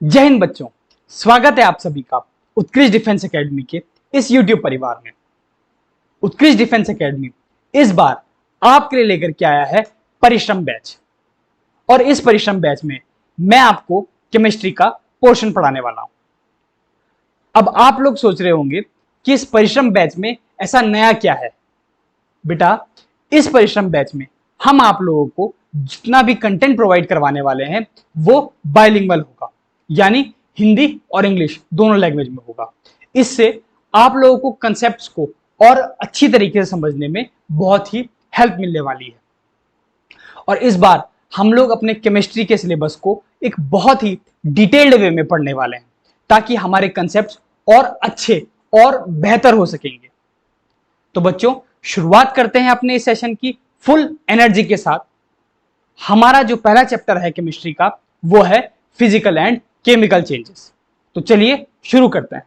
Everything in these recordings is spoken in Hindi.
जय हिंद बच्चों, स्वागत है आप सभी का उत्कृष्ट डिफेंस एकेडमी के इस YouTube परिवार में। उत्कृष्ट डिफेंस एकेडमी इस बार आपके लिए लेकर के आया है परिश्रम बैच, और इस परिश्रम बैच में मैं आपको केमिस्ट्री का पोर्शन पढ़ाने वाला हूं। अब आप लोग सोच रहे होंगे कि इस परिश्रम बैच में ऐसा नया क्या है। बेटा, इस परिश्रम बैच में हम आप लोगों को जितना भी कंटेंट प्रोवाइड करवाने वाले हैं वो बाइलिंगुअल होगा, यानी हिंदी और इंग्लिश दोनों लैंग्वेज में होगा। इससे आप लोगों को कंसेप्ट्स को और अच्छी तरीके से समझने में बहुत ही हेल्प मिलने वाली है। और इस बार हम लोग अपने केमिस्ट्री के सिलेबस को एक बहुत ही डिटेल्ड वे में पढ़ने वाले हैं, ताकि हमारे कंसेप्ट्स और अच्छे और बेहतर हो सकेंगे। तो बच्चों, शुरुआत करते हैं अपने इस सेशन की फुल एनर्जी के साथ। हमारा जो पहला चैप्टर है केमिस्ट्री का वो है फिजिकल एंड केमिकल चेंजेस। तो चलिए शुरू करते हैं।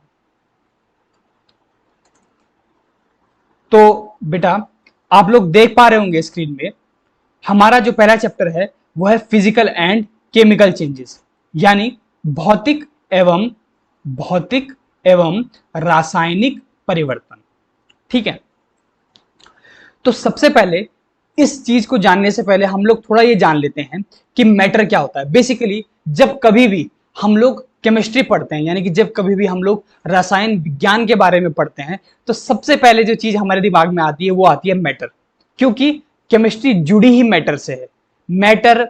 तो बेटा, आप लोग देख पा रहे होंगे स्क्रीन में, हमारा जो पहला चैप्टर है वो है फिजिकल एंड केमिकल चेंजेस, यानी भौतिक एवं रासायनिक परिवर्तन। ठीक है, तो सबसे पहले इस चीज को जानने से पहले हम लोग थोड़ा ये जान लेते हैं कि मैटर क्या होता है। बेसिकली जब कभी भी हम लोग केमिस्ट्री पढ़ते हैं, यानी कि जब कभी भी हम लोग रसायन विज्ञान के बारे में पढ़ते हैं, तो सबसे पहले जो चीज हमारे दिमाग में आती है वो आती है मैटर, क्योंकि केमिस्ट्री जुड़ी ही मैटर से है। मैटर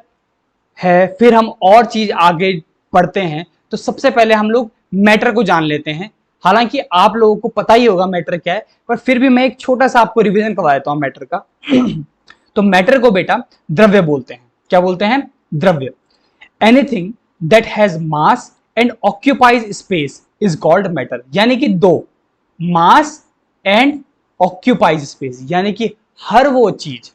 है, फिर हम और चीज आगे पढ़ते हैं, तो सबसे पहले हम लोग मैटर को जान लेते हैं। हालांकि आप लोगों को पता ही होगा मैटर क्या है, पर फिर भी मैं एक छोटा सा आपको रिवीजन करवा देता हूं मैटर का। तो मैटर को बेटा द्रव्य बोलते हैं। क्या बोलते हैं? द्रव्य। Anything that has mass and occupies space is called matter. यानी कि दो, मास एंड ऑक्यूपाइज स्पेस, यानी कि हर वो चीज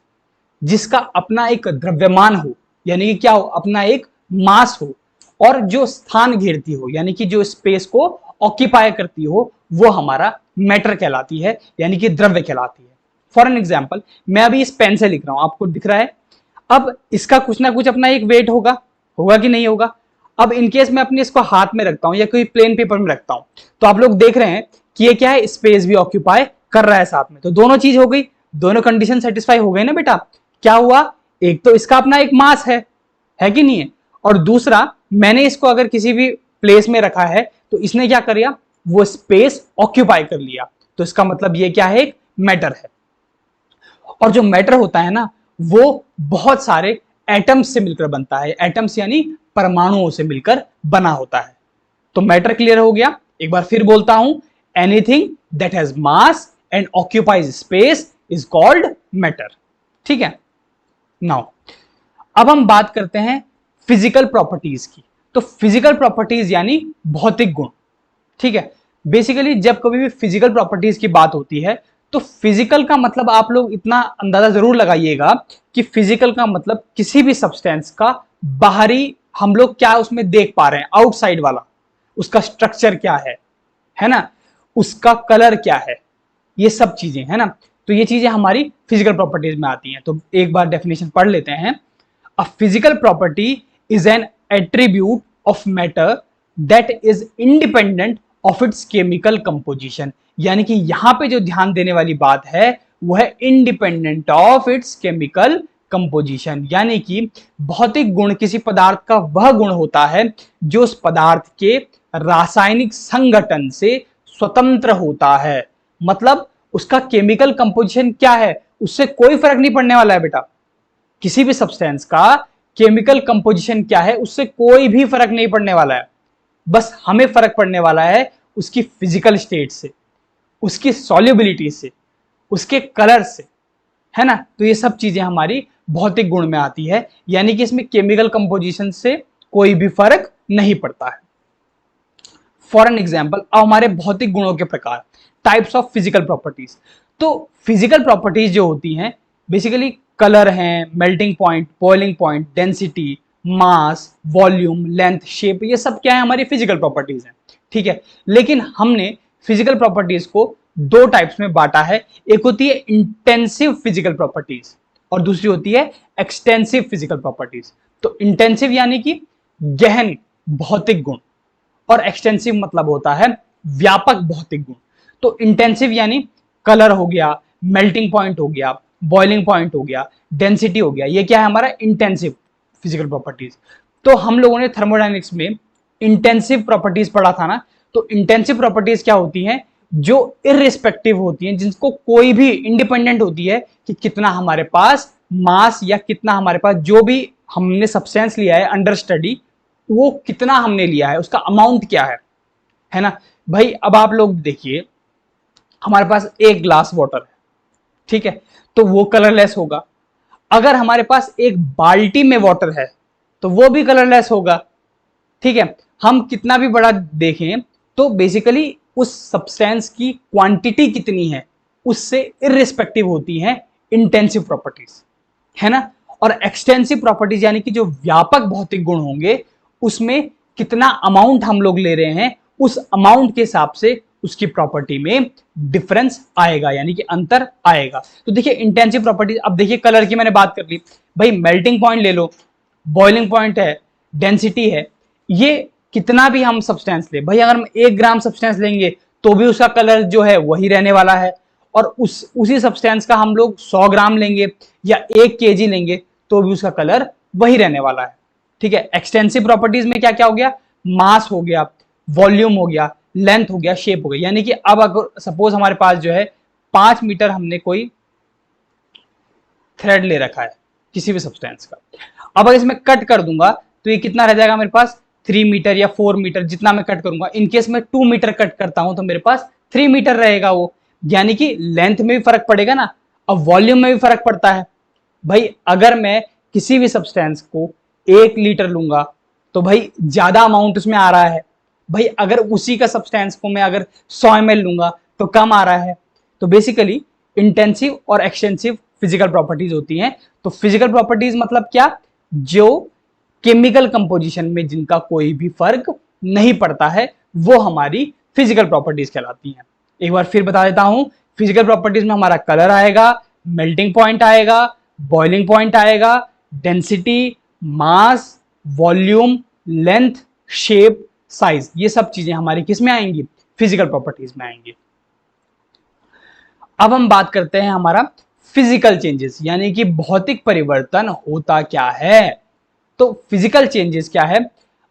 जिसका अपना एक द्रव्यमान हो, यानी कि क्या हो, अपना एक मास हो, और जो स्थान घेरती हो, यानी कि जो स्पेस को ऑक्यूपाई करती हो, वो हमारा मैटर कहलाती है, यानी कि द्रव्य कहलाती है। फॉर एन एग्जाम्पल, मैं अभी इस पेन से लिख रहा हूं, आपको दिख रहा है। अब इसका कुछ ना कुछ अपना एक वेट होगा कि नहीं होगा। अब इनकेस मैं अपने इसको हाथ में रखता हूं या कोई प्लेन पेपर में रखता हूं, तो आप लोग देख रहे हैं कि ये क्या है, स्पेस भी ऑक्यूपाई कर रहा है साथ में। तो दोनों चीज हो गई, दोनों कंडीशन सेटिस्फाई हो गई ना बेटा। क्या हुआ, एक तो इसका अपना एक मास है कि नहीं है, और दूसरा मैंने इसको अगर किसी भी प्लेस में रखा है तो इसने क्या कर लिया, वो स्पेस ऑक्यूपाई कर लिया। तो इसका मतलब ये क्या है, एक मैटर है। और जो मैटर होता है ना, वो बहुत सारे एटम्स से मिलकर बनता है। एटम्स यानी परमाणुओं से मिलकर बना होता है। तो मैटर क्लियर हो गया। एक बार फिर बोलता हूं, anything that has mass and occupies space is called matter. ठीक है, नाउ अब हम बात करते हैं फिजिकल प्रॉपर्टीज की। तो फिजिकल प्रॉपर्टीज यानी भौतिक गुण। ठीक है, बेसिकली जब कभी भी फिजिकल प्रॉपर्टीज की बात होती है, तो फिजिकल का मतलब आप लोग इतना अंदाजा जरूर लगाइएगा कि फिजिकल का मतलब किसी भी सब्सटेंस का बाहरी हम लोग क्या उसमें देख पा रहे हैं, आउटसाइड वाला, उसका स्ट्रक्चर क्या है ना, उसका कलर क्या है, ये सब चीजें है ना। तो ये चीजें हमारी फिजिकल प्रॉपर्टीज में आती हैं। तो एक बार डेफिनेशन पढ़ लेते हैं। A physical property is an attribute of matter that is independent of its chemical composition. यानी कि यहां पे जो ध्यान देने वाली बात है वो है independent of its chemical composition. यानी कि भौतिक गुण किसी पदार्थ का वह गुण होता है जो उस पदार्थ के रासायनिक संगठन से स्वतंत्र होता है। मतलब उसका केमिकल कंपोजिशन क्या है, उससे कोई फर्क नहीं पड़ने वाला है बेटा। किसी भी सब्सटेंस का केमिकल कंपोजिशन क्या है, उससे कोई भी फर्क नहीं पड़ने वाला है। बस हमें फर्क पड़ने वाला है उसकी फिजिकल स्टेट से, उसकी सॉल्युबिलिटी से, उसके कलर से, है ना। तो ये सब चीजें हमारी भौतिक गुण में आती है, यानी कि इसमें केमिकल कंपोजिशन से कोई भी फर्क नहीं पड़ता है। फॉर एन एग्जाम्पल, अब हमारे भौतिक गुणों के प्रकार, टाइप्स ऑफ फिजिकल प्रॉपर्टीज। तो फिजिकल प्रॉपर्टीज जो होती हैं बेसिकली कलर हैं, melting point, boiling point, density, mass, volume, length, shape, ये सब क्या है, हमारी फिजिकल प्रॉपर्टीज हैं। ठीक है, लेकिन हमने फिजिकल प्रॉपर्टीज को दो टाइप्स में बांटा है। एक होती है इंटेंसिव फिजिकल प्रॉपर्टीज और दूसरी होती है एक्सटेंसिव फिजिकल प्रॉपर्टीज। तो इंटेंसिव यानी कि गहन भौतिक गुण, और एक्सटेंसिव मतलब होता है व्यापक भौतिक गुण। तो इंटेंसिव यानी कलर हो गया, मेल्टिंग पॉइंट हो गया, बॉइलिंग पॉइंट हो गया, डेंसिटी हो गया, ये क्या है हमारा इंटेंसिव फिजिकल प्रॉपर्टीज। तो हम लोगों ने थर्मोडायनेमिक्स में इंटेंसिव प्रॉपर्टीज पढ़ा था ना, तो इंटेंसिव प्रॉपर्टीज क्या होती हैं, जो इररिस्पेक्टिव होती हैं, जिनको कोई भी इंडिपेंडेंट होती है कि कितना हमारे पास मास या कितना हमारे पास जो भी हमने सब्सटेंस लिया है अंडर स्टडी, वो कितना हमने लिया है, उसका अमाउंट क्या है ना भाई। अब आप लोग देखिए, हमारे पास एक ग्लास वाटर है, ठीक है, तो वो कलरलेस होगा। अगर हमारे पास एक बाल्टी में वाटर है तो वो भी कलरलेस होगा, ठीक है। हम कितना भी बड़ा देखें तो बेसिकली उस सब्सटेंस की क्वांटिटी कितनी है उससे इररिस्पेक्टिव होती है इंटेंसिव प्रॉपर्टीज, है ना। और एक्सटेंसिव प्रॉपर्टीज यानी कि जो व्यापक भौतिक गुण होंगे, उसमें कितना अमाउंट हम लोग ले रहे हैं, उस अमाउंट के हिसाब से उसकी प्रॉपर्टी में डिफरेंस आएगा, यानी कि अंतर आएगा। तो देखिए इंटेंसिव प्रॉपर्टीज, अब देखिए कलर की मैंने बात कर ली भाई, मेल्टिंग पॉइंट ले लो, बॉइलिंग पॉइंट है, डेंसिटी है, ये कितना भी हम सब्सटेंस ले भाई, अगर हम 1 ग्राम सब्सटेंस लेंगे तो भी उसका कलर जो है वही रहने वाला है, और उसी सब्सटेंस का हम लोग 100 ग्राम लेंगे या 1 केजी लेंगे तो भी उसका कलर वही रहने वाला है, ठीक है। एक्सटेंसिव प्रॉपर्टीज में क्या क्या हो गया, मास हो गया, वॉल्यूम हो गया, लेंथ हो गया, शेप हो गया। यानी कि अब अगर सपोज हमारे पास जो है 5 मीटर हमने कोई थ्रेड ले रखा है किसी भी सब्सटेंस का, अब अगर इसमें कट कर दूंगा तो ये कितना रह जाएगा मेरे पास, 3 मीटर या 4 मीटर, जितना मैं कट करूंगा। इनकेस में 2 मीटर कट करता हूं तो मेरे पास 3 मीटर रहेगा वो, यानी कि लेंथ में भी फर्क पड़ेगा ना, अब वॉल्यूम में भी फर्क पड़ता है भाई। अगर मैं किसी भी सब्सटेंस को 1 लीटर लूंगा तो भाई ज्यादा अमाउंट उसमें आ रहा है भाई, अगर उसी का सब्सटेंस को मैं अगर 100 ml लूंगा तो कम आ रहा है। तो बेसिकली इंटेंसिव और एक्सटेंसिव फिजिकल प्रॉपर्टीज होती हैं। तो फिजिकल प्रॉपर्टीज मतलब क्या, जो केमिकल कंपोजिशन में जिनका कोई भी फर्क नहीं पड़ता है, वो हमारी फिजिकल प्रॉपर्टीज कहलाती हैं। एक बार फिर बता देता हूं, फिजिकल प्रॉपर्टीज में हमारा कलर आएगा, मेल्टिंग पॉइंट आएगा, बॉइलिंग पॉइंट आएगा, density, mass, volume, length, shape, size, ये सब चीजें हमारी किस में आएंगी, फिजिकल प्रॉपर्टीज में आएंगी। अब हम बात करते हैं हमारा फिजिकल चेंजेस, यानी कि भौतिक परिवर्तन होता क्या है। तो फिजिकल चेंजेस क्या है,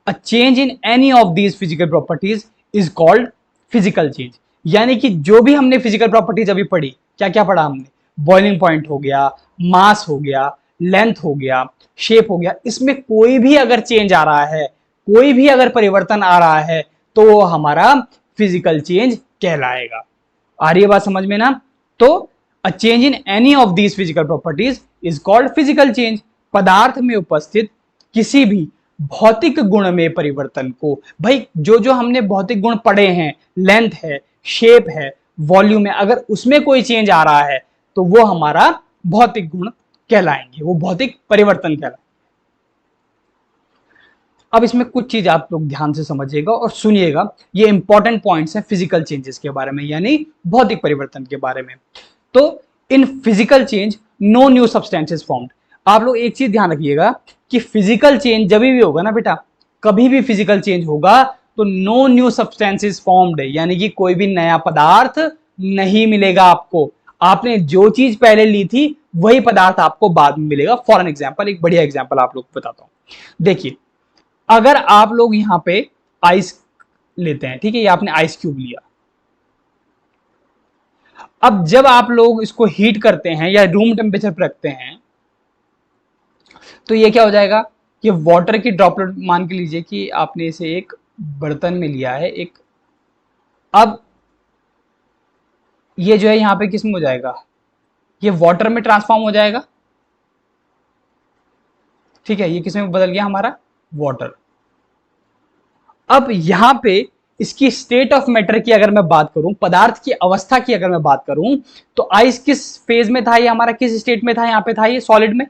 a change in any of these physical properties is called physical change. यानी कि जो भी हमने फिजिकल प्रॉपर्टीज अभी पढ़ी, क्या क्या पढ़ा हमने, बॉइलिंग पॉइंट हो गया, मास हो गया, लेंथ हो गया, शेप हो गया, इसमें कोई भी अगर चेंज आ रहा है, कोई भी अगर परिवर्तन आ रहा है तो वो हमारा फिजिकल चेंज कहलाएगा। आ रही है बात समझ में ना। तो a change in any of these physical properties is called physical change. पदार्थ में उपस्थित किसी भी भौतिक गुण में परिवर्तन को, भाई जो जो हमने भौतिक गुण पढ़े हैं, लेंथ है, शेप है, वॉल्यूम है, अगर उसमें कोई चेंज आ रहा है तो वो हमारा भौतिक गुण कहलाएंगे, वो भौतिक परिवर्तन कहलाएंगे। अब इसमें कुछ चीज आप लोग ध्यान से समझिएगा और सुनिएगा, ये इंपॉर्टेंट पॉइंट्स हैं फिजिकल चेंजेस के बारे में, यानी भौतिक परिवर्तन के बारे में। तो in physical change no new substances formed. आप लोग एक चीज ध्यान रखिएगा कि फिजिकल चेंज जब भी होगा ना बेटा, कभी भी फिजिकल चेंज होगा तो नो न्यू सब्सटेंसेस फॉर्म्ड, यानी कि कोई भी नया पदार्थ नहीं मिलेगा आपको। आपने जो चीज पहले ली थी वही पदार्थ आपको बाद में मिलेगा। फॉर एन एग्जाम्पल, एक बढ़िया एग्जाम्पल आप लोग को बताता हूं। देखिए, अगर आप लोग यहां पे आइस लेते हैं, ठीक है, ये आपने आइस क्यूब लिया, अब जब आप लोग इसको हीट करते हैं या रूम टेम्परेचर पर रखते हैं तो ये क्या हो जाएगा, ये वाटर की ड्रॉपलेट मान के लीजिए कि आपने इसे एक बर्तन में लिया है एक, अब ये जो है यहां पे किस में हो जाएगा, ये वाटर में ट्रांसफॉर्म हो जाएगा, ठीक है, ये किस में बदल गया हमारा, वाटर। अब यहां पे इसकी स्टेट ऑफ मैटर की अगर मैं बात करूं, पदार्थ की अवस्था की अगर मैं बात करूं, तो आइस किस फेज में था, ये हमारा किस स्टेट में था, यहां पे था ये सॉलिड में,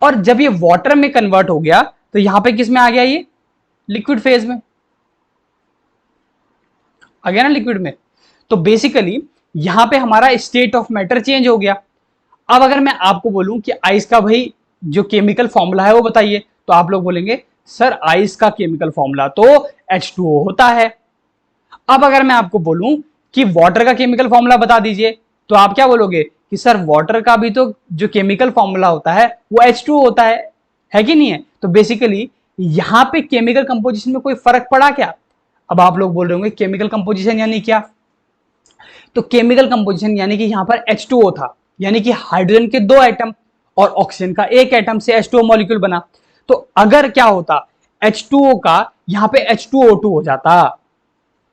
और जब ये वाटर में कन्वर्ट हो गया तो यहां पे किस में आ गया, ये लिक्विड फेज में आ गया ना, लिक्विड में। तो बेसिकली यहां पे हमारा स्टेट ऑफ मैटर चेंज हो गया। अब अगर मैं आपको बोलूं कि आइस का भाई जो केमिकल फॉर्मूला है वो बताइए, तो आप लोग बोलेंगे सर आइस का केमिकल फॉर्मूला तो H2O होता है। अब अगर मैं आपको बोलूं कि वाटर का केमिकल फॉर्मूला बता दीजिए, तो आप क्या बोलोगे कि सर वाटर का भी तो जो केमिकल फॉर्मूला होता है वो H2O होता है कि नहीं है? तो बेसिकली यहां पे केमिकल कंपोजिशन में कोई फर्क पड़ा क्या? अब आप लोग बोल रहे होंगे केमिकल कंपोजिशन यानी क्या? तो केमिकल कंपोजिशन यानी कि यहां पर H2O था, यानी कि हाइड्रोजन के 2 एटम और ऑक्सीजन का 1 एटम से H2O मॉलिक्यूल बना। तो अगर क्या होता, H2O का यहां पे H2O2 हो जाता,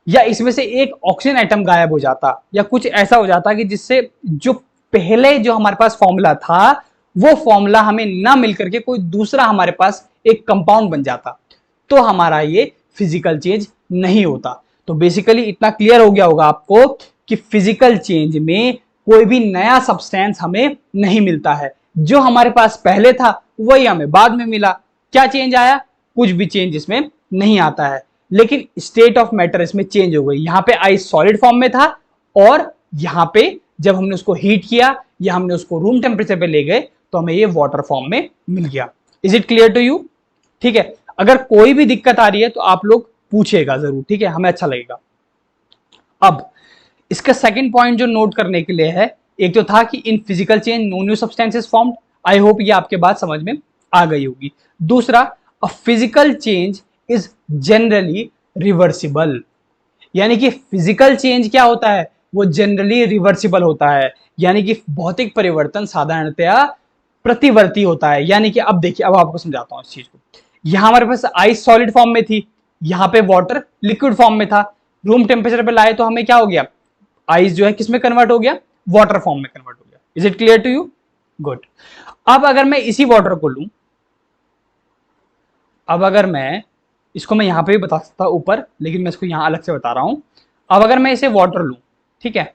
या इसमें से एक ऑक्सीजन एटम गायब हो जाता, या कुछ ऐसा हो जाता कि जिससे जो पहले जो हमारे पास फॉर्मूला था वो फॉर्मूला हमें ना मिलकर के कोई दूसरा हमारे पास एक कंपाउंड बन जाता, तो हमारा ये फिजिकल चेंज नहीं होता। तो बेसिकली इतना क्लियर हो गया होगा आपको कि फिजिकल चेंज में कोई भी नया सब्सटेंस हमें नहीं मिलता है, जो हमारे पास पहले था वही हमें बाद में मिला। क्या चेंज आया? कुछ भी चेंज इसमें नहीं आता है, लेकिन स्टेट ऑफ मैटर इसमें चेंज हो गई। यहां पे आइस सॉलिड फॉर्म में था और यहां पे जब हमने उसको हीट किया या हमने उसको रूम टेम्परेचर पे ले गए तो हमें ये वाटर फॉर्म में मिल गया। Is it clear to you? ठीक है, अगर कोई भी दिक्कत आ रही है तो आप लोग पूछेगा जरूर, ठीक है, हमें अच्छा लगेगा। अब इसका सेकंड पॉइंट जो नोट करने के लिए है, एक तो था कि in physical change no new substances formed. I hope ये आपके बात समझ में आ गई होगी। दूसरा, a physical change is generally reversible, यानी कि फिजिकल चेंज क्या होता है, वो जनरली रिवर्सिबल होता है, यानी कि भौतिक परिवर्तन साधारणतया प्रतिवर्ती होता है। यानी कि अब देखिए, अब आपको समझाता हूं इस चीज को। यहां हमारे पास आइस सॉलिड फॉर्म में थी, यहां पे वाटर लिक्विड फॉर्म में था, रूम टेम्परेचर पे लाए तो हमें क्या हो गया, आइस जो है किस में कन्वर्ट हो गया, वाटर फॉर्म में कन्वर्ट हो गया। Is it clear to you? Good. अब अगर मैं इसी वाटर को लूं, अब अगर मैं इसको, मैं यहां पे भी बता सकता ऊपर, लेकिन मैं इसको यहां अलग से बता रहा हूं। अब अगर मैं इसे वाटर लूं, ठीक है,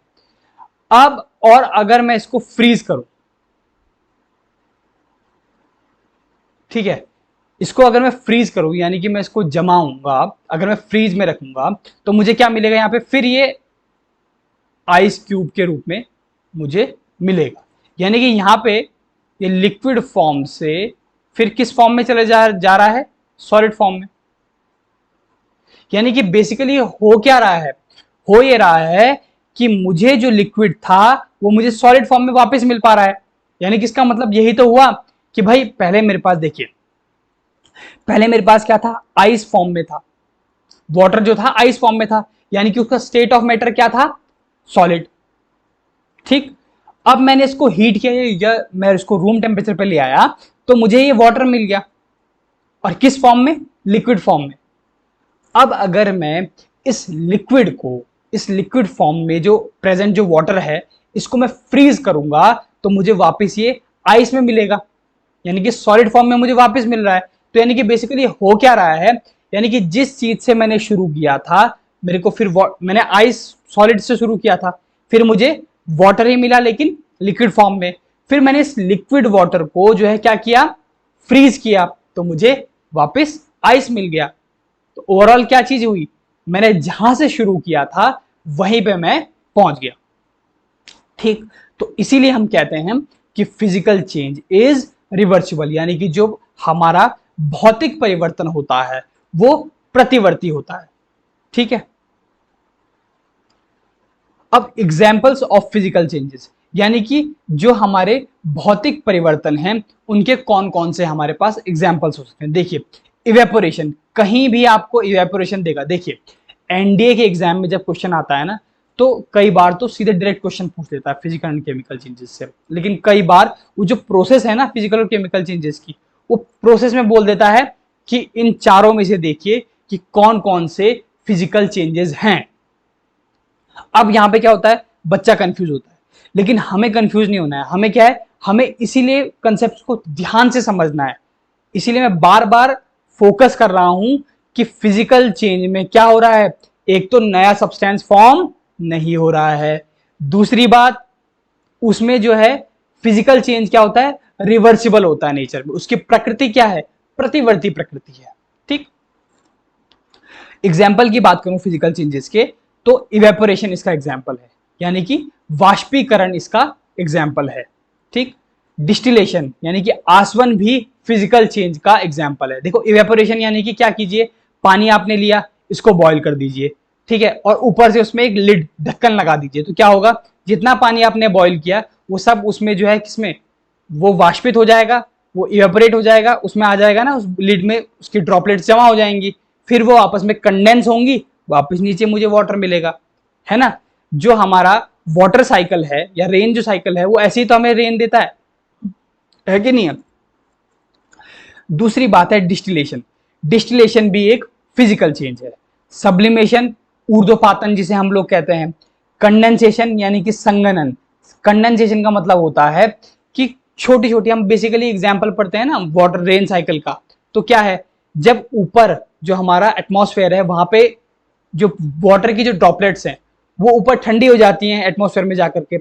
अब और अगर मैं इसको फ्रीज करूं, ठीक है, इसको अगर मैं फ्रीज करूं यानी कि मैं इसको जमाऊंगा, अगर मैं फ्रीज में रखूंगा तो मुझे क्या मिलेगा यहां पे, फिर ये आइस क्यूब के रूप में मुझे मिलेगा। यानी कि यहां पे ये लिक्विड फॉर्म से फिर किस फॉर्म में चले जा रहा है, सॉलिड फॉर्म में। यानी कि बेसिकली हो क्या रहा है, हो ये रहा है कि मुझे जो लिक्विड था वो मुझे सॉलिड फॉर्म में वापस मिल पा रहा है। यानी कि इसका मतलब यही तो हुआ कि भाई पहले मेरे पास, देखिए पहले मेरे पास क्या था, आइस फॉर्म में था, वाटर जो था आइस फॉर्म में था, यानी कि उसका स्टेट ऑफ मैटर क्या था, सॉलिड। ठीक, अब मैंने इसको हीट किया या मैं इसको रूम टेम्परेचर पे ले आया तो मुझे ये वाटर मिल गया, और किस फॉर्म में, लिक्विड फॉर्म में। अब अगर मैं इस लिक्विड फॉर्म में जो प्रेजेंट जो वाटर है इसको मैं फ्रीज करूंगा तो मुझे वापस ये आइस में मिलेगा, यानी कि सॉलिड फॉर्म में मुझे वापस मिल रहा है। तो यानी कि बेसिकली हो क्या रहा है, यानी कि जिस चीज से मैंने शुरू किया था, मेरे को फिर मैंने आइस सॉलिड से शुरू किया था, फिर मुझे वाटर ही मिला लेकिन लिक्विड फॉर्म में, फिर मैंने इस लिक्विड वाटर को जो है क्या किया, फ्रीज किया, तो मुझे वापस आइस मिल गया। तो ओवरऑल क्या चीज हुई, मैंने जहां से शुरू किया था वहीं पे मैं पहुंच गया। ठीक, तो इसीलिए हम कहते हैं कि फिजिकल चेंज इज रिवर्सिबल, यानी कि जो हमारा भौतिक परिवर्तन होता है वो प्रतिवर्ती होता है। ठीक है, अब एग्जाम्पल्स ऑफ फिजिकल चेंजेस, यानी कि जो हमारे भौतिक परिवर्तन हैं उनके कौन कौन से हमारे पास एग्जाम्पल्स हो सकते हैं। देखिए, इवेपोरेशन, कहीं भी आपको इवेपोरेशन देगा। देखिए एनडीए के एग्जाम में जब क्वेश्चन आता है ना, तो कई बार तो सीधे डायरेक्ट क्वेश्चन पूछ लेता है फिजिकल एंड केमिकल चेंजेस से, लेकिन कई बार वो जो प्रोसेस है ना फिजिकल और केमिकल चेंजेस की, वो प्रोसेस में बोल देता है कि इन चारों में से देखिए कि कौन कौन से फिजिकल चेंजेस हैं। अब यहां पे क्या होता है, बच्चा कंफ्यूज होता है, लेकिन हमें कंफ्यूज नहीं होना है। हमें क्या है, हमें इसीलिए कंसेप्ट को ध्यान से समझना है, इसीलिए मैं बार बार फोकस कर रहा हूं कि फिजिकल चेंज में क्या हो रहा है, एक तो नया सब्सटेंस फॉर्म नहीं हो रहा है, दूसरी बात उसमें जो है फिजिकल चेंज क्या होता है, रिवर्सिबल होता है नेचर में, उसकी प्रकृति क्या है, प्रतिवर्ती प्रकृति है। ठीक, एग्जाम्पल की बात करूं फिजिकल चेंजेस के, तो इवेपोरेशन इसका एग्जाम्पल है, यानी कि वाष्पीकरण इसका एग्जाम्पल है। ठीक, डिस्टिलेशन यानी कि आसवन भी फिजिकल चेंज का एग्जाम्पल है। देखो इवेपोरेशन यानी कि क्या कीजिए, पानी आपने लिया, इसको बॉईल कर दीजिए, ठीक है, और ऊपर से उसमें एक लिड ढक्कन लगा दीजिए, तो क्या होगा, जितना पानी आपने बॉईल किया वो सब उसमें जो है किसमें, वो वाष्पित हो जाएगा, वो इवेपोरेट हो जाएगा, उसमें आ जाएगा ना, उस लिड में उसकी ड्रॉपलेट्स जमा हो जाएंगी, फिर वो आपस में कंडेंस होंगी, वापस नीचे मुझे वाटर मिलेगा, है ना। जो हमारा वाटर साइकिल है या रेन जो साइकिल है वो ऐसे ही तो हमें रेन देता है कि नहीं है। दूसरी बात है डिस्टिलेशन। डिस्टिलेशन भी एक फिजिकल चेंज है। सब्लिमेशन, ऊर्ध्वपातन जिसे हम लोग कहते हैं। कंडेंसेशन यानी कि संघनन। कंडेंसेशन का मतलब होता है कि छोटी छोटी, हम बेसिकली एग्जांपल पढ़ते हैं ना वाटर रेन साइकिल का, तो क्या है, जब ऊपर जो हमारा एटमॉस्फेयर है वहां पे जो वाटर की जो ड्रॉपलेट्स हैं वो ऊपर ठंडी हो जाती हैं एटमॉस्फेयर में जाकर के,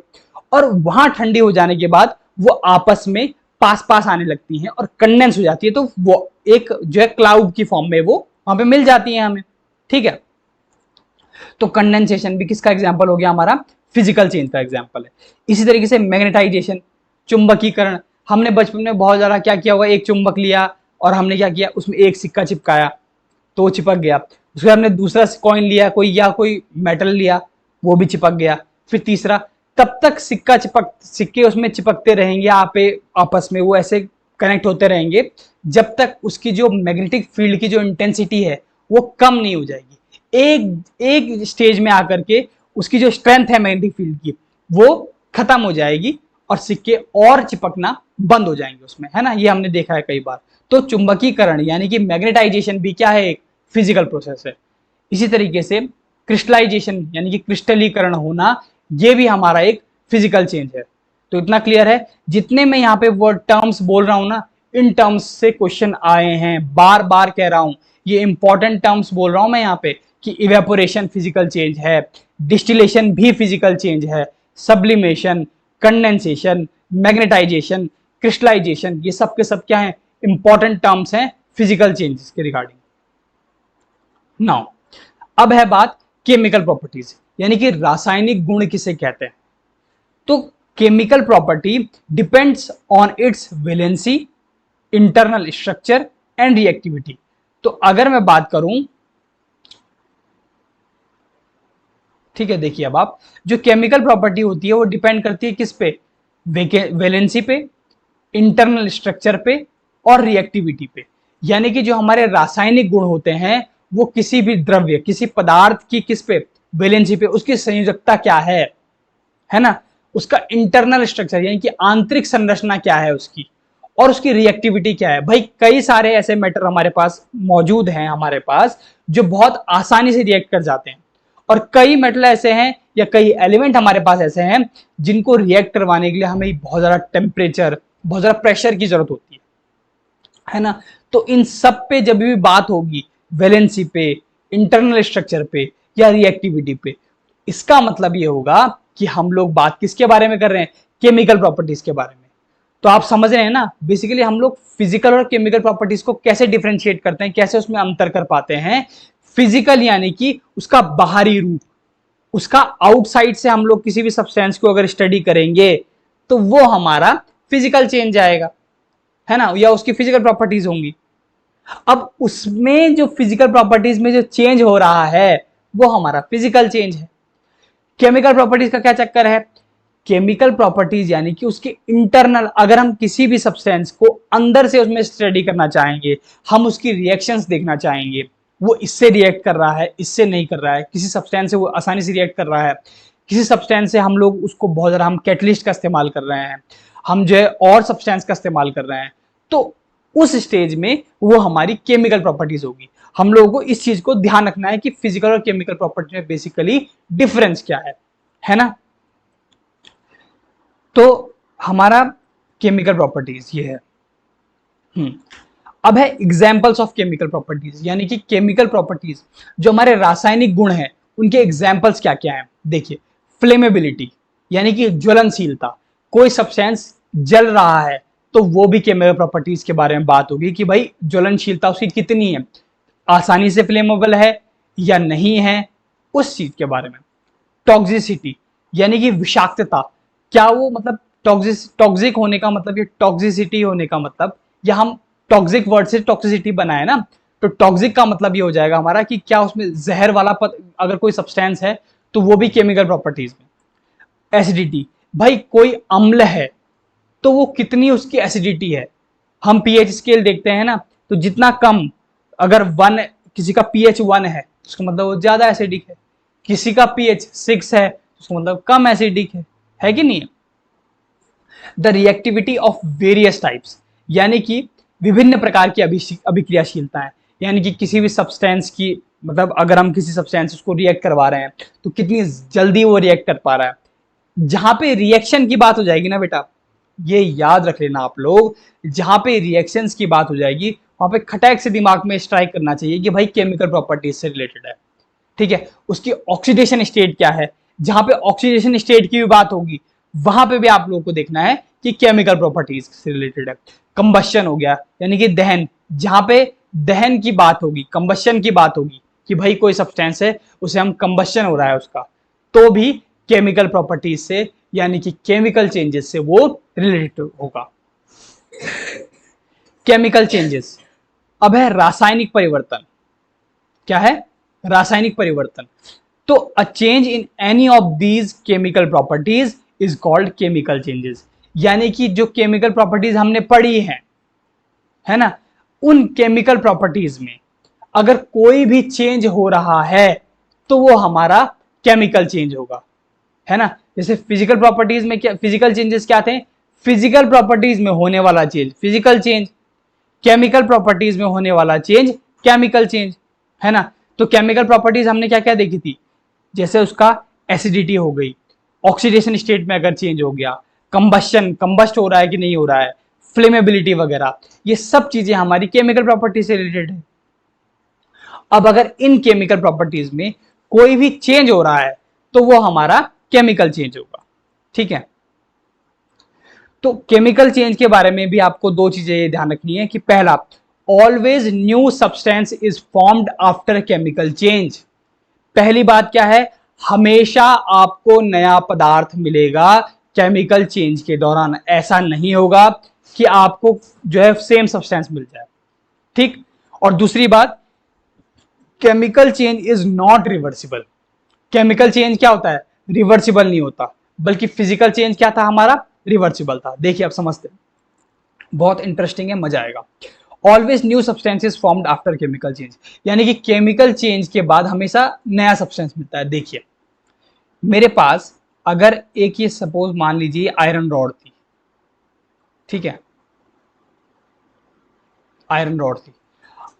और वहां ठंडी हो जाने के बाद वो आपस में पास पास आने लगती हैं और कंडेंस हो जाती है, तो वो एक जो है क्लाउड की फॉर्म में वो वहां पे मिल जाती है हमें, ठीक है। तो कंडेंसेशन भी किसका एग्जाम्पल हो गया, हमारा फिजिकल चेंज का एग्जाम्पल है। इसी तरीके से मैग्नेटाइजेशन, चुंबकीकरण। हमने बचपन में बहुत ज्यादा क्या किया होगा, एक चुंबक लिया और हमने क्या किया, उसमें एक सिक्का चिपकाया तो वो चिपक गया, उसके बाद हमने दूसरा कॉइन लिया कोई, या कोई मेटल लिया, वो भी चिपक गया, फिर तीसरा, तब तक सिक्के उसमें चिपकते रहेंगे आपस में, वो ऐसे कनेक्ट होते रहेंगे जब तक उसकी जो मैग्नेटिक फील्ड की जो इंटेंसिटी है वो कम नहीं हो जाएगी। एक एक स्टेज में आकर के उसकी जो स्ट्रेंथ है मैग्नेटिक फील्ड की वो खत्म हो जाएगी और सिक्के और चिपकना बंद हो जाएंगे उसमें, है ना, ये हमने देखा है कई बार। तो चुंबकीकरण यानी कि मैग्नेटाइजेशन भी क्या है, एक फिजिकल प्रोसेस है। इसी तरीके से क्रिस्टलाइजेशन यानी कि क्रिस्टलीकरण होना, ये भी हमारा एक फिजिकल चेंज है। तो इतना क्लियर है, जितने मैं यहाँ पे वर्ड टर्म्स बोल रहा हूं ना, इन टर्म्स से क्वेश्चन आए हैं, बार बार कह रहा हूं, ये इंपॉर्टेंट टर्म्स बोल रहा हूं मैं यहाँ पे कि इवेपोरेशन फिजिकल चेंज है, डिस्टिलेशन भी फिजिकल चेंज है, सब्लिमेशन, कंडेंसेशन, मैग्नेटाइजेशन, क्रिस्टलाइजेशन, ये सब के सब क्या है, इंपॉर्टेंट टर्म्स हैं फिजिकल चेंजेस के रिगार्डिंग। नाउ अब है बात केमिकल प्रॉपर्टीज यानी कि रासायनिक गुण किसे कहते हैं। तो chemical property depends on it's valency, internal structure and reactivity. तो अगर मैं बात करूं, ठीक है, देखिए अब आप, जो केमिकल प्रॉपर्टी होती है वो डिपेंड करती है किस पे, वैलेंसी पे, इंटरनल स्ट्रक्चर पे और रिएक्टिविटी पे। यानी कि जो हमारे रासायनिक गुण होते हैं वो किसी भी द्रव्य, किसी पदार्थ की किस पे, वैलेंसी पे, उसकी संयोजकता क्या है ना, उसका इंटरनल स्ट्रक्चर यानी कि आंतरिक संरचना क्या है उसकी, और उसकी रिएक्टिविटी क्या है। भाई कई सारे ऐसे मैटर हमारे पास मौजूद हैं हमारे पास जो बहुत आसानी से रिएक्ट कर जाते हैं, और कई मेटल ऐसे हैं या कई एलिमेंट हमारे पास ऐसे हैं जिनको रिएक्ट करवाने के लिए हमें बहुत ज्यादा टेम्परेचर, बहुत ज्यादा प्रेशर की जरूरत होती है ना। तो इन सब पे जब भी बात होगी, वैलेंसी पे, इंटरनल स्ट्रक्चर पे या रिएक्टिविटी पे, इसका मतलब ये होगा कि हम लोग बात किसके बारे में कर रहे हैं, केमिकल प्रॉपर्टीज के बारे में। तो आप समझ रहे हैं ना, बेसिकली हम लोग फिजिकल और केमिकल प्रॉपर्टीज को कैसे डिफरेंशिएट करते हैं, कैसे उसमें अंतर कर पाते हैं। फिजिकल यानी कि उसका बाहरी रूप, उसका आउटसाइड से हम लोग किसी भी सब्सटेंस को अगर स्टडी करेंगे तो वो हमारा फिजिकल चेंज आएगा, है ना, या उसकी फिजिकल प्रॉपर्टीज होंगी। अब उसमें जो फिजिकल प्रॉपर्टीज में जो चेंज हो रहा है वो हमारा फिजिकल चेंज है। केमिकल प्रॉपर्टीज का क्या चक्कर है, केमिकल प्रॉपर्टीज यानी कि उसके इंटरनल, अगर हम किसी भी सब्सटेंस को अंदर से उसमें स्टडी करना चाहेंगे, हम उसकी रिएक्शंस देखना चाहेंगे, वो इससे रिएक्ट कर रहा है, इससे नहीं कर रहा है, किसी सब्सटेंस से वो आसानी से रिएक्ट कर रहा है, किसी सब्सटेंस से हम लोग उसको बहुत ज्यादा, हम कैटलिस्ट का इस्तेमाल कर रहे हैं, हम जो है और सब्सटेंस का इस्तेमाल कर रहे हैं, तो उस स्टेज में वो हमारी केमिकल प्रॉपर्टीज होगी। हम लोगों को इस चीज को ध्यान रखना है कि फिजिकल और केमिकल प्रॉपर्टी में बेसिकली डिफरेंस क्या है ना। तो हमारा केमिकल प्रॉपर्टीज ये है। अब है एग्जांपल्स ऑफ केमिकल प्रॉपर्टीज, यानी कि केमिकल प्रॉपर्टीज जो हमारे रासायनिक गुण हैं उनके एग्जांपल्स क्या क्या हैं। देखिए, फ्लेमेबिलिटी यानी कि ज्वलनशीलता, कोई सब्सटेंस जल रहा है तो वो भी केमिकल प्रॉपर्टीज के बारे में बात होगी कि भाई ज्वलनशीलता उसकी कितनी है, आसानी से फ्लेमेबल है या नहीं है, उस चीज के बारे में। टॉक्सिसिटी यानी कि विषाक्तता, क्या वो मतलब टॉक्सिक होने का मतलब, ये टॉक्सिसिटी होने का मतलब, या हम टॉक्सिक वर्ड से टॉक्सिसिटी बनाए ना, तो टॉक्सिक का मतलब ये हो जाएगा हमारा कि क्या उसमें जहर वाला अगर कोई सब्सटेंस है तो वो भी केमिकल प्रॉपर्टीज में। एसिडिटी, भाई कोई अम्ल है तो वो कितनी उसकी एसिडिटी है, हम पीएच स्केल देखते हैं ना, तो जितना कम, अगर 1, किसी का पीएच 1 है उसका मतलब वो ज्यादा एसिडिक है, किसी का पीएच 6 है उसका मतलब कम एसिडिक है कि नहीं? The reactivity of various types, यानी कि विभिन्न प्रकार की अभिक्रियाशीलता है, यानी कि किसी भी सब्सटेंस की, मतलब अगर हम किसी सब्सटेंस को रिएक्ट करवा रहे हैं तो कितनी जल्दी वो रिएक्ट कर पा रहा है। जहां पे रिएक्शन की बात हो जाएगी ना बेटा, ये याद रख लेना आप लोग, जहां पे रिएक्शंस की बात हो जाएगी वहां पे खटैक से दिमाग में स्ट्राइक करना चाहिए कि भाई केमिकल प्रॉपर्टीज से रिलेटेड है, ठीक है। उसकी ऑक्सीडेशन स्टेट क्या है, जहां पे ऑक्सीडेशन स्टेट की भी बात होगी वहां पे भी आप लोगों को देखना है कि केमिकल प्रॉपर्टीज से रिलेटेड है। कंबशन हो गया, यानी कि दहन, जहां पे दहन की बात होगी, कंबशन की बात होगी कि भाई कोई सब्सटेंस है उसे हम कंबशन हो रहा है उसका, तो भी केमिकल प्रॉपर्टीज से, यानी कि केमिकल चेंजेस से वो रिलेटेड होगा। केमिकल चेंजेस, अब है रासायनिक परिवर्तन। क्या है? रासायनिक परिवर्तन। तो a change in any of these chemical properties is called chemical changes, यानी कि जो केमिकल प्रॉपर्टीज हमने पढ़ी है ना, उन केमिकल प्रॉपर्टीज में अगर कोई भी चेंज हो रहा है तो वो हमारा केमिकल चेंज होगा, है ना। जैसे फिजिकल प्रॉपर्टीज में क्या, फिजिकल चेंजेस क्या थे? फिजिकल प्रॉपर्टीज में होने वाला change physical change, chemical properties में होने वाला चेंज केमिकल चेंज, है ना। तो केमिकल प्रॉपर्टीज हमने क्या क्या देखी थी? जैसे उसका एसिडिटी हो गई, ऑक्सीडेशन स्टेट में अगर चेंज हो गया, कंबशन, कंबस्ट हो रहा है कि नहीं हो रहा है, फ्लेमेबिलिटी वगैरह, ये सब चीजें हमारी केमिकल प्रॉपर्टी से रिलेटेड है। अब अगर इन केमिकल प्रॉपर्टीज में कोई भी चेंज हो रहा है तो वो हमारा केमिकल चेंज होगा, ठीक है। तो केमिकल चेंज के बारे में भी आपको दो चीजें ध्यान रखनी है कि पहला, always new substance is formed after chemical change. पहली बात क्या है? हमेशा आपको नया पदार्थ मिलेगा केमिकल चेंज के दौरान, ऐसा नहीं होगा कि आपको जो है सेम सब्सटेंस मिल जाए, ठीक। और दूसरी बात, chemical change is not reversible. Chemical change क्या होता है? रिवर्सिबल नहीं होता, बल्कि फिजिकल चेंज क्या था हमारा? रिवर्सिबल था। देखिए आप समझते हैं, बहुत इंटरेस्टिंग है, मजा आएगा। Always new substances formed after chemical change, यानी कि केमिकल चेंज के बाद हमेशा नया सब्सटेंस मिलता है। देखिए मेरे पास अगर एक ये सपोज मान लीजिए आयरन रॉड थी, ठीक है, आयरन रॉड थी।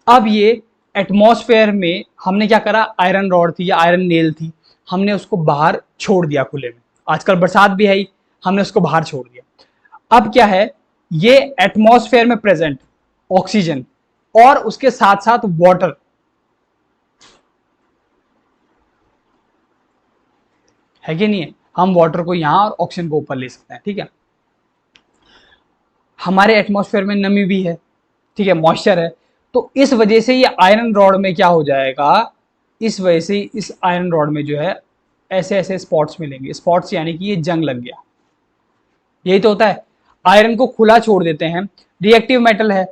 अब ये एटमॉस्फेयर में हमने क्या करा, आयरन रॉड थी या आयरन नेल थी, हमने उसको बाहर छोड़ दिया खुले में, आजकल बरसात भी है, हमने उसको बाहर छोड़ दिया। अब क्या है, ये एटमॉस्फेयर में प्रेजेंट ऑक्सीजन और उसके साथ साथ वाटर, है कि नहीं है? हम वाटर को यहां और ऑक्सीजन को ऊपर ले सकते हैं, ठीक है। हमारे एटमॉस्फेयर में नमी भी है, ठीक है, मॉइस्चर है, तो इस वजह से ये आयरन रॉड में क्या हो जाएगा, इस वजह से इस आयरन रॉड में जो है ऐसे ऐसे स्पॉट्स मिलेंगे। स्पॉट्स यानी कि ये जंग लग गया, यही तो होता है। आयरन को खुला छोड़ देते हैं, रिएक्टिव मेटल है,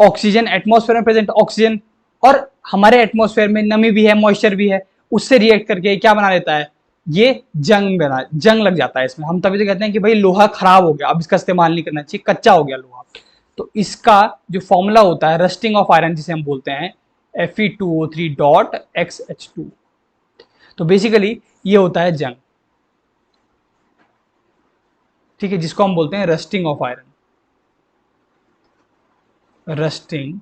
ऑक्सीजन एटमॉस्फेयर में प्रेजेंट ऑक्सीजन, और हमारे एटमॉस्फेयर में नमी भी है, मॉइस्चर भी है, उससे रिएक्ट करके क्या बना लेता है, ये जंग लग जाता है इसमें। हम तभी तो कहते हैं कि भाई लोहा खराब हो गया, अब इसका इस्तेमाल नहीं करना चाहिए, कच्चा हो गया लोहा। तो इसका जो फॉर्मूला होता है रस्टिंग ऑफ आयरन, जिसे हम बोलते हैं Fe2O3.XH2, तो बेसिकली ये होता है जंग, ठीक है, जिसको हम बोलते हैं rusting of iron, rusting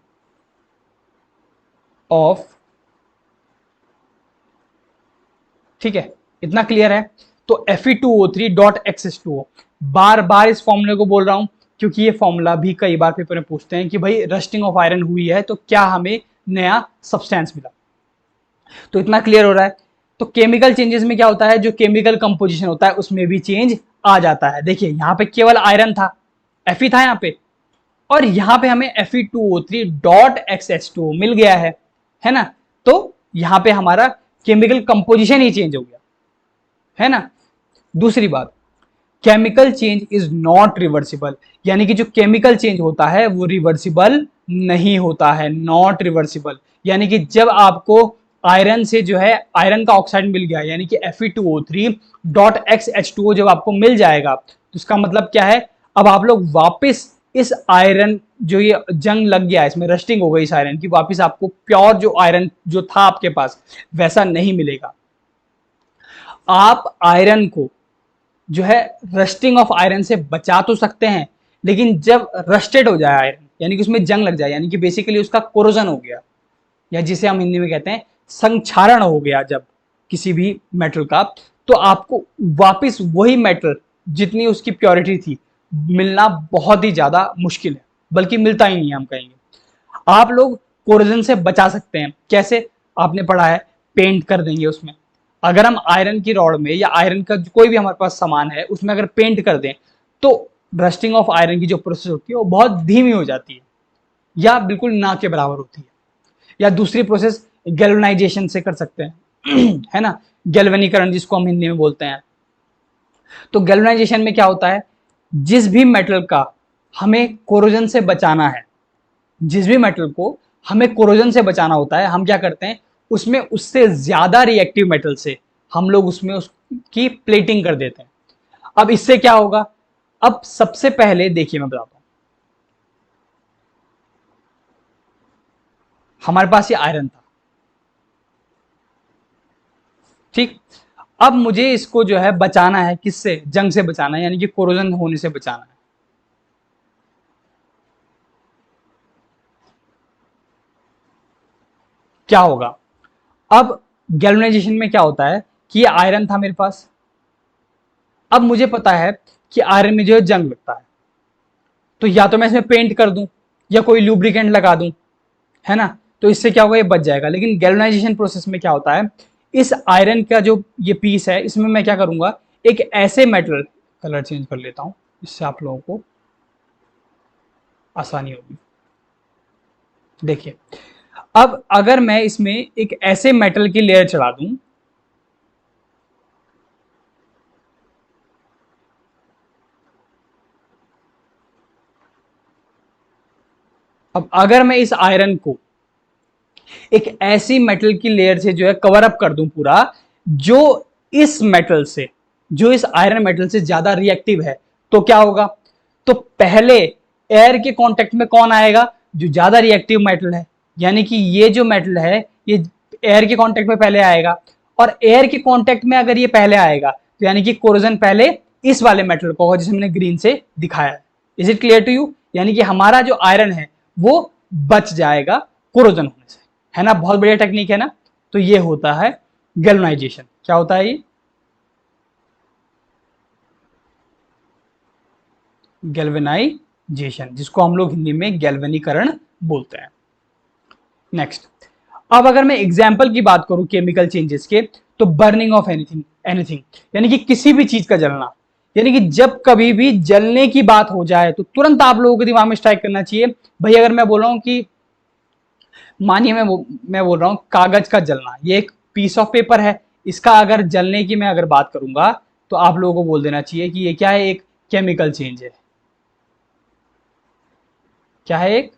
of, ठीक है, इतना क्लियर है। तो Fe2O3.XH2O, बार बार इस फॉर्मूले को बोल रहा हूं क्योंकि ये फॉर्मूला भी कई बार पेपर में पूछते हैं कि भाई रस्टिंग ऑफ आयरन हुई है तो क्या हमें नया सब्सटेंस मिला, तो इतना क्लियर हो रहा है। तो केमिकल चेंजेस में क्या होता है, जो केमिकल कंपोजिशन होता है उसमें भी चेंज आ जाता है। देखिए यहां पे केवल आयरन था, Fe था यहां पे, और यहां पे हमें Fe2O3.XH2O मिल गया है ना, तो यहां पे हमारा केमिकल कंपोजिशन ही चेंज हो गया, है ना। दूसरी बात, chemical change is not reversible, यानी कि जो केमिकल चेंज होता है वो रिवर्सिबल नहीं होता है, नॉट रिवर्सिबल। यानी कि जब आपको आयरन से जो है आयरन का ऑक्साइड मिल गया, यानी कि Fe2O3.XH2O जब आपको मिल जाएगा, तो उसका मतलब क्या है, अब आप लोग वापस इस आयरन जो ये जंग लग गया, इसमें रस्टिंग हो गई इस आयरन की, वापस आपको प्योर जो आयरन जो था आपके पास वैसा नहीं मिलेगा। आप आयरन को जो है रस्टिंग ऑफ आयरन से बचा तो सकते हैं, लेकिन जब रस्टेड हो जाए आयरन, यानी कि उसमें जंग लग जाए, यानी कि बेसिकली उसका कोरोजन हो गया, या जिसे हम हिंदी में कहते हैं संक्षारण हो गया जब किसी भी मेटल का, तो आपको वापस वही मेटल जितनी उसकी प्योरिटी थी मिलना बहुत ही ज्यादा मुश्किल है, बल्कि मिलता ही नहीं है हम कहेंगे। आप लोग कोरोजन से बचा सकते हैं, कैसे? आपने पढ़ा है, पेंट कर देंगे उसमें। अगर हम आयरन की रॉड में या आयरन का कोई भी हमारे पास सामान है उसमें अगर पेंट कर दें, तो रस्टिंग ऑफ आयरन की जो प्रोसेस होती है वो बहुत धीमी हो जाती है, या बिल्कुल ना के बराबर होती है। या दूसरी प्रोसेस गैल्वेनाइजेशन से कर सकते हैं है ना, गैल्वेनीकरण जिसको हम हिंदी में बोलते हैं। तो गैल्वेनाइजेशन में क्या होता है, जिस भी मेटल का हमें कोरोजन से बचाना है, जिस भी मेटल को हमें कोरोजन से बचाना होता है, हम क्या करते हैं, उसमें उससे ज्यादा रिएक्टिव मेटल से हम लोग उसमें उसकी प्लेटिंग कर देते हैं। अब इससे क्या होगा, अब सबसे पहले देखिए मैं बताता हूं, हमारे पास ये आयरन था, ठीक। अब मुझे इसको जो है बचाना है, किससे? जंग से बचाना है, यानी कि कोरोजन होने से बचाना है। क्या होगा, अब गैल्वेनाइजेशन में क्या होता है कि ये आयरन था मेरे पास, अब मुझे पता है कि आयरन में जो है जंग लगता है, तो या तो मैं इसमें पेंट कर दूं या कोई लुब्रिकेंट लगा दूं, है ना, तो इससे क्या होगा, ये बच जाएगा। लेकिन गैल्वेनाइजेशन प्रोसेस में क्या होता है, इस आयरन का जो ये पीस है इसमें मैं क्या करूंगा, एक ऐसे मेटल, कलर चेंज कर लेता हूं इससे आप लोगों को आसानी होगी। देखिए, अब अगर मैं इसमें एक ऐसे मेटल की लेयर चढ़ा दूं, अब अगर मैं इस आयरन को एक ऐसी मेटल की लेयर से जो है कवर अप कर दूं पूरा, जो इस मेटल से, जो इस आयरन मेटल से ज्यादा रिएक्टिव है, तो क्या होगा, तो पहले एयर के कांटेक्ट में कौन आएगा, जो ज्यादा रिएक्टिव मेटल है, यानी कि ये जो मेटल है ये एयर के कांटेक्ट में पहले आएगा, और एयर के कांटेक्ट में अगर ये पहले आएगा तो यानी कि कोरोजन पहले इस वाले मेटल को होगा जिसे मैंने ग्रीन से दिखाया है। Is it clear to you? यानी कि हमारा जो आयरन है वो बच जाएगा कोरोजन होने से, है ना, बहुत बढ़िया टेक्निक है ना। तो ये होता है गैल्वेनाइजेशन। क्या होता है ये? गैल्वेनाइजेशन, जिसको हम लोग हिंदी में गैल्वेनीकरण बोलते हैं। नेक्स्ट, अब अगर मैं एग्जाम्पल की बात करूं केमिकल चेंजेस के, तो बर्निंग ऑफ एनीथिंग, एनीथिंग यानी कि किसी भी चीज का जलना, यानी कि जब कभी भी जलने की बात हो जाए तो तुरंत आप लोगों के दिमाग में स्ट्राइक करना चाहिए, भाई अगर मैं बोल रहा हूं कि मानिए मैं बोल रहा हूं कागज का जलना, ये एक पीस ऑफ पेपर है, इसका अगर जलने की मैं अगर बात करूंगा तो आप लोगों को बोल देना चाहिए कि ये क्या है, एक केमिकल चेंज है। क्या है? एक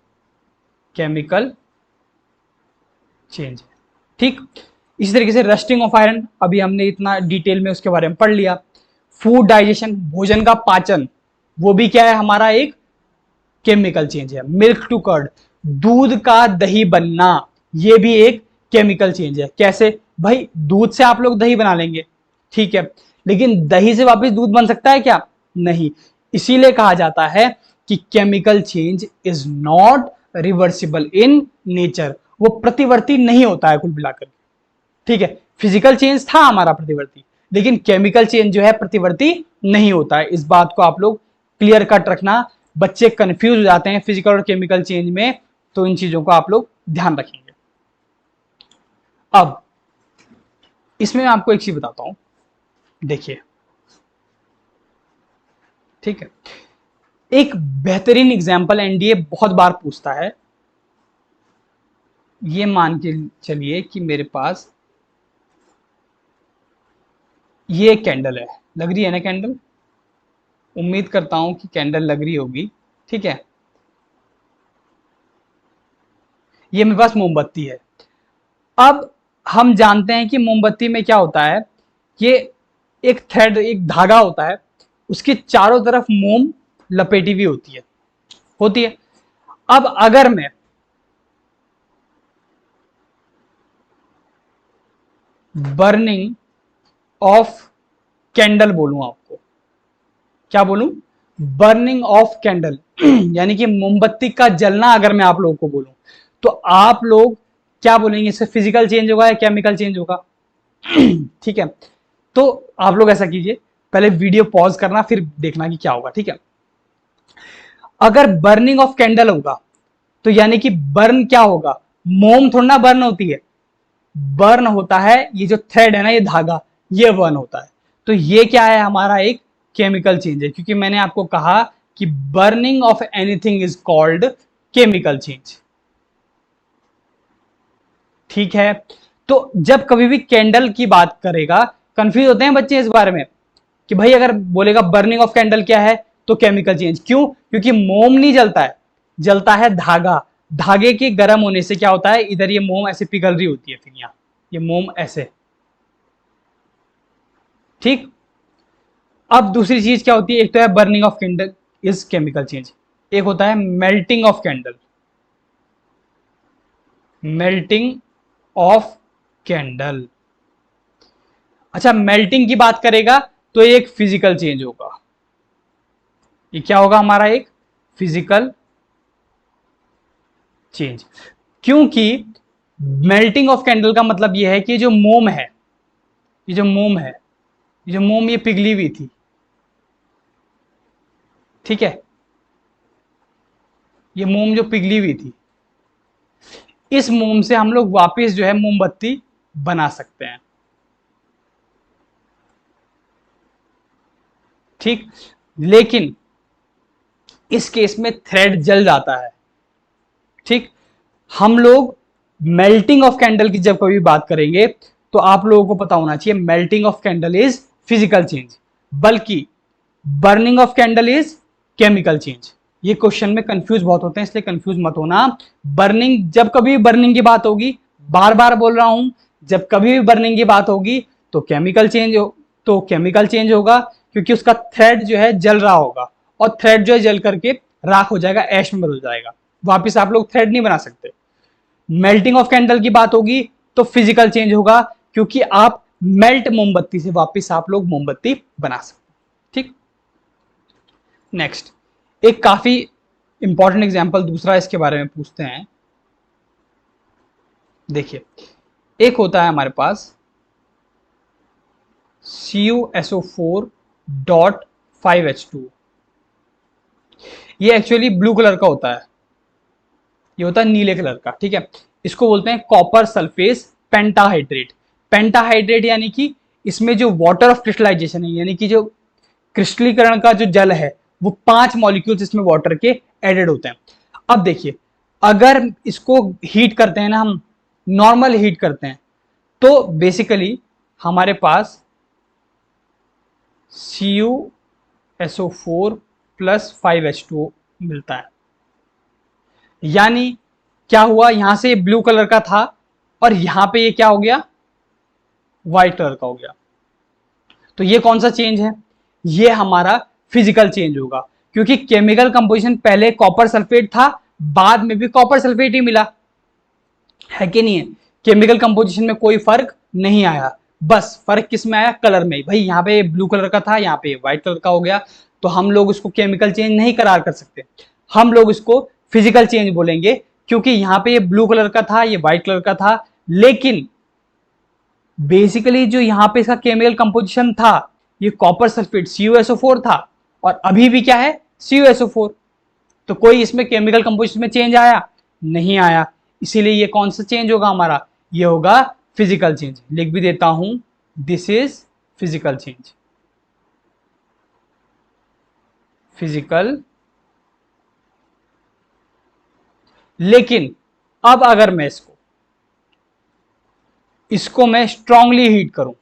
केमिकल चेंज है, ठीक। इसी तरीके से रस्टिंग ऑफ आयरन, अभी हमने इतना डिटेल में उसके बारे में पढ़ लिया। फूड डाइजेशन, भोजन का पाचन, वो भी क्या है, हमारा एक केमिकल चेंज है। मिल्क टू कर्ड, दूध का दही बनना, ये भी एक केमिकल चेंज है। कैसे? भाई दूध से आप लोग दही बना लेंगे, ठीक है, लेकिन दही से वापस दूध बन सकता है क्या? नहीं। इसीलिए कहा जाता है कि chemical change is not reversible in nature, वो प्रतिवर्ती नहीं होता है कुल मिलाकर, ठीक है। फिजिकल चेंज था हमारा प्रतिवर्ती, लेकिन केमिकल चेंज जो है प्रतिवर्ती नहीं होता है। इस बात को आप लोग क्लियर कट रखना, बच्चे कंफ्यूज हो जाते हैं फिजिकल और केमिकल चेंज में, तो इन चीजों को आप लोग ध्यान रखेंगे। अब इसमें मैं आपको एक चीज बताता हूं, देखिए, ठीक है, एक बेहतरीन एग्जाम्पल एनडीए बहुत बार पूछता है। ये मान के चलिए कि मेरे पास ये एक कैंडल है, लग रही है ना कैंडल, उम्मीद करता हूं कि कैंडल लग रही होगी। ठीक है, ये मेरे पास मोमबत्ती है। अब हम जानते हैं कि मोमबत्ती में क्या होता है, ये एक थ्रेड, एक धागा होता है, उसके चारों तरफ मोम लपेटी हुई होती है। अब अगर मैं बर्निंग ऑफ कैंडल बोलूं आपको, क्या बोलूं, बर्निंग ऑफ कैंडल यानी कि मोमबत्ती का जलना अगर मैं आप लोगों को बोलूं, तो आप लोग क्या बोलेंगे, इससे फिजिकल चेंज होगा या केमिकल चेंज होगा? ठीक है, तो आप लोग ऐसा कीजिए, पहले वीडियो पॉज करना फिर देखना कि क्या होगा। ठीक है, अगर बर्निंग ऑफ कैंडल होगा तो यानी कि बर्न क्या होगा, मोम थोड़ा ना बर्न होती है, बर्न होता है ये जो थ्रेड है ना, ये धागा, ये बर्न होता है। तो ये क्या है, हमारा एक केमिकल चेंज है, क्योंकि मैंने आपको कहा कि burning of anything is called chemical change. ठीक है, तो जब कभी भी कैंडल की बात करेगा, कंफ्यूज होते हैं बच्चे इस बारे में कि भाई अगर बोलेगा बर्निंग ऑफ कैंडल क्या है, तो केमिकल चेंज। क्यों? क्योंकि मोम नहीं जलता है, जलता है धागा। धागे के गर्म होने से क्या होता है, इधर ये मोम ऐसे पिघल रही होती है, फिर यहां ये मोम ऐसे। ठीक, अब दूसरी चीज क्या होती है, एक तो है burning of candle is chemical change, एक होता है melting of candle. Melting of candle, अच्छा मेल्टिंग की बात करेगा तो एक फिजिकल चेंज होगा। ये क्या होगा हमारा, एक फिजिकल चेंज। क्योंकि मेल्टिंग ऑफ कैंडल का मतलब यह है कि जो मोम है, ये जो मोम है, ये जो मोम ये पिघली हुई थी। ठीक है, ये मोम जो पिघली हुई थी, इस मोम से हम लोग वापस जो है मोमबत्ती बना सकते हैं। ठीक, लेकिन इस केस में थ्रेड जल जाता है। ठीक, हम लोग मेल्टिंग ऑफ कैंडल की जब कभी बात करेंगे तो आप लोगों को पता होना चाहिए melting of candle is physical change, बल्कि burning of candle is chemical change. ये क्वेश्चन में कंफ्यूज बहुत होते हैं, इसलिए कंफ्यूज मत होना। बर्निंग, जब कभी बर्निंग की बात होगी, बार बार बोल रहा हूं, जब कभी भी बर्निंग की बात होगी तो केमिकल चेंज हो, तो केमिकल चेंज होगा, क्योंकि उसका थ्रेड जो है जल रहा होगा, और थ्रेड जो है जल करके राख हो जाएगा, ऐश में बदल जाएगा, वापिस आप लोग थ्रेड नहीं बना सकते। मेल्टिंग ऑफ कैंडल की बात होगी तो फिजिकल चेंज होगा, क्योंकि आप मेल्ट मोमबत्ती से वापिस आप लोग मोमबत्ती बना सकते। ठीक, नेक्स्ट एक काफी इंपॉर्टेंट एग्जांपल दूसरा इसके बारे में पूछते हैं। देखिए, एक होता है हमारे पास CuSO4.5H2, ये एक्चुअली ब्लू कलर का होता है, ये होता है नीले कलर का। ठीक है, इसको बोलते हैं कॉपर सल्फेस पेंटाहाइड्रेट। पेंटाहाइड्रेट यानी कि इसमें जो वाटर ऑफ क्रिस्टलाइजेशन है, यानी कि जो क्रिस्टलीकरण का जो जल है, वो 5 मॉलिक्यूल्स इसमें वाटर के एडेड होते हैं। अब देखिए, अगर इसको हीट करते हैं ना, हम नॉर्मल हीट करते हैं, तो बेसिकली हमारे पास CuSO4+5H2O मिलता है। यानी क्या हुआ, यहां से ब्लू कलर का था और यहां पे ये क्या हो गया, व्हाइट कलर का हो गया। तो ये कौन सा चेंज है, ये हमारा फिजिकल चेंज होगा, क्योंकि केमिकल कंपोजिशन पहले कॉपर सल्फेट था, बाद में भी कॉपर सल्फेट ही मिला है कि नहीं है। केमिकल कंपोजिशन में कोई फर्क नहीं आया, बस फर्क किस में आया, कलर में। भाई यहाँ पे ब्लू कलर का था, यहाँ पे व्हाइट कलर का हो गया, तो हम लोग इसको केमिकल चेंज नहीं करार कर सकते, हम लोग इसको फिजिकल चेंज बोलेंगे, क्योंकि यहाँ पे ये ब्लू कलर का था, ये व्हाइट कलर का था, लेकिन बेसिकली जो यहां पे इसका केमिकल कंपोजिशन था, ये कॉपर सल्फेट CuSO4 था, और अभी भी क्या है, CuSO4। तो कोई इसमें केमिकल कंपोजिशन में चेंज आया नहीं आया, इसीलिए ये कौन सा चेंज होगा हमारा, ये होगा फिजिकल चेंज। लिख भी देता हूं, this is physical change, physical. लेकिन अब अगर मैं इसको इसको मैं स्ट्रांगली हीट करूं,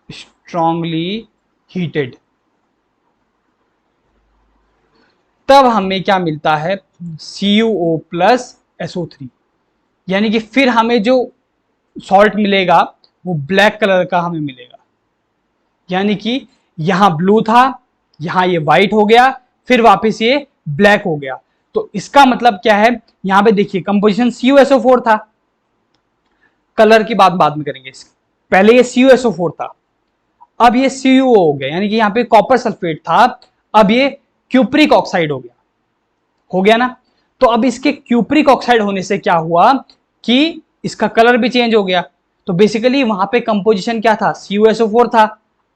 स्ट्रांगली हीटेड, तब हमें क्या मिलता है, CuO प्लस SO3, यानी कि फिर हमें जो सॉल्ट मिलेगा वो ब्लैक कलर का हमें मिलेगा, यानी कि यहां ब्लू था, यहां ये व्हाइट हो गया, फिर वापस ये ब्लैक हो गया। तो इसका मतलब क्या है, यहां पे देखिए कंपोजिशन CuSO4 था, कलर की बात बाद में करेंगे, पहले ये CuSO4 था, अब ये CuO हो गया, यानी कि यहां पे कॉपर सल्फेट था, अब ये क्यूप्रिक ऑक्साइड हो गया ना। तो अब इसके क्यूप्रिक ऑक्साइड होने से क्या हुआ कि इसका कलर भी चेंज हो गया। तो बेसिकली वहां पे कंपोजिशन क्या था, CuSO4 था,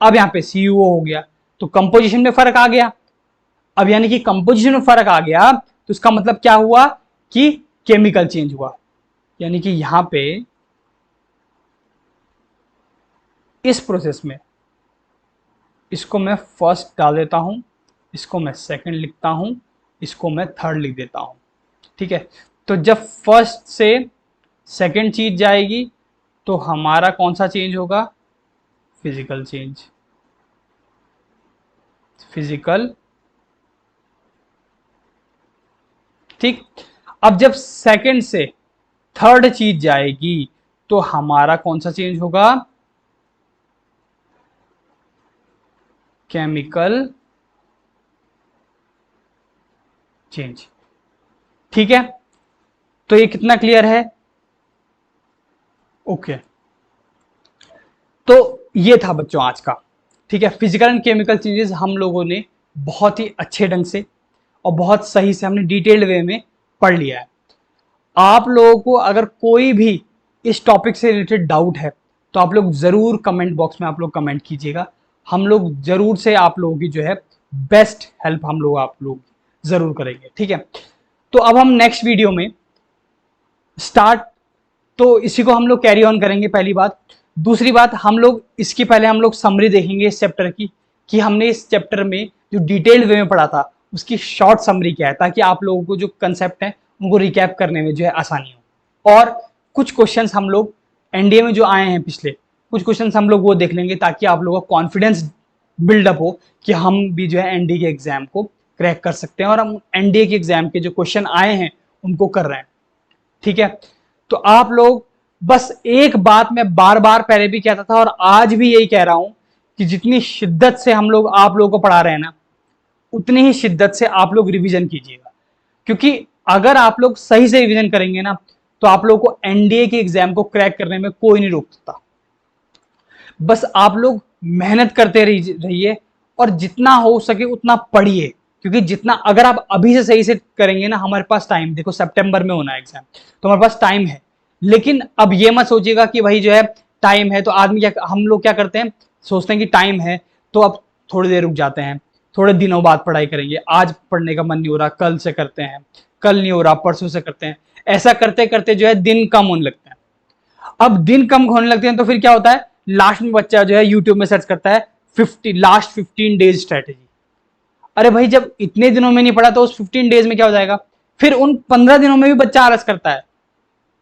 अब यहां पे CuO हो गया, तो कंपोजिशन में फर्क आ गया। अब यानी कि कंपोजिशन में फर्क आ गया तो इसका मतलब क्या हुआ कि केमिकल चेंज हुआ, यानी कि यहां पे इस प्रोसेस में इसको मैं फर्स्ट डाल देता हूं, इसको मैं सेकंड लिखता हूं, इसको मैं थर्ड लिख देता हूं, ठीक है। तो जब फर्स्ट से सेकंड चीज जाएगी तो हमारा कौन सा चेंज होगा, फिजिकल चेंज, फिजिकल, ठीक। अब जब सेकंड से थर्ड चीज जाएगी तो हमारा कौन सा चेंज होगा, केमिकल चेंज, ठीक है। तो ये कितना क्लियर है, ओके। तो ये था बच्चों आज का, ठीक है, फिजिकल एंड केमिकल चेंजेस हम लोगों ने बहुत ही अच्छे ढंग से और बहुत सही से हमने डिटेल्ड वे में पढ़ लिया है। आप लोगों को अगर कोई भी इस टॉपिक से रिलेटेड डाउट है तो आप लोग जरूर कमेंट बॉक्स में आप लोग कमेंट कीजिएगा, हम लोग जरूर से आप लोगों की जो है बेस्ट हेल्प हम लोग आप लोग जरूर करेंगे, ठीक है। तो अब हम नेक्स्ट वीडियो में स्टार्ट, तो इसी को हम लोग कैरी ऑन करेंगे, पहली बात। दूसरी बात, हम लोग इसकी पहले हम लोग समरी देखेंगे इस चैप्टर की, कि हमने इस चैप्टर में जो डिटेल्ड वे में पढ़ा था उसकी शॉर्ट समरी क्या है, ताकि आप लोगों को जो कंसेप्ट है उनको रिकैप करने में जो है आसानी हो। और कुछ क्वेश्चंस हम लोग एनडीए में जो आए हैं पिछले कुछ क्वेश्चंस हम लोग वो देख लेंगे, ताकि आप लोगों का कॉन्फिडेंस बिल्डअप हो कि हम भी जो है एनडीए के एग्जाम को क्रैक कर सकते हैं, और हम एनडीए के एग्जाम के जो क्वेश्चन आए हैं उनको कर रहे हैं, ठीक है। तो आप लोग बस एक बात मैं बार बार पहले भी कहता था और आज भी यही कह रहा हूं कि जितनी शिद्दत से हम लोग आप लोगों को पढ़ा रहे हैं ना, उतनी ही शिद्दत से आप लोग रिवीजन कीजिएगा, क्योंकि अगर आप लोग सही से रिवीजन करेंगे ना तो आप लोगों को एनडीए के एग्जाम को क्रैक करने में कोई नहीं रोक सकता। बस आप लोग मेहनत करते रहिए और जितना हो सके उतना पढ़िए, क्योंकि जितना अगर आप अभी से सही से करेंगे ना, हमारे पास टाइम, देखो सितंबर में होना है एग्जाम, तो हमारे पास टाइम है। लेकिन अब ये मत सोचिएगा कि भाई जो है टाइम है तो आदमी क्या, हम लोग क्या करते हैं, सोचते हैं कि टाइम है तो अब थोड़ी देर रुक जाते हैं, थोड़े दिनों बाद पढ़ाई करेंगे, आज पढ़ने का मन नहीं हो रहा कल से करते हैं, कल नहीं हो रहा परसों से करते हैं, ऐसा करते करते जो है दिन कम होने लगते हैं। अब दिन कम होने लगते हैं तो फिर क्या होता है, लास्ट में बच्चा जो है यूट्यूब में सर्च करता है लास्ट 15 डेज स्ट्रेटेजी। अरे भाई जब इतने दिनों में नहीं पढ़ा तो उस 15 डेज में क्या हो जाएगा, फिर उन 15 दिनों में भी बच्चा आलस करता है,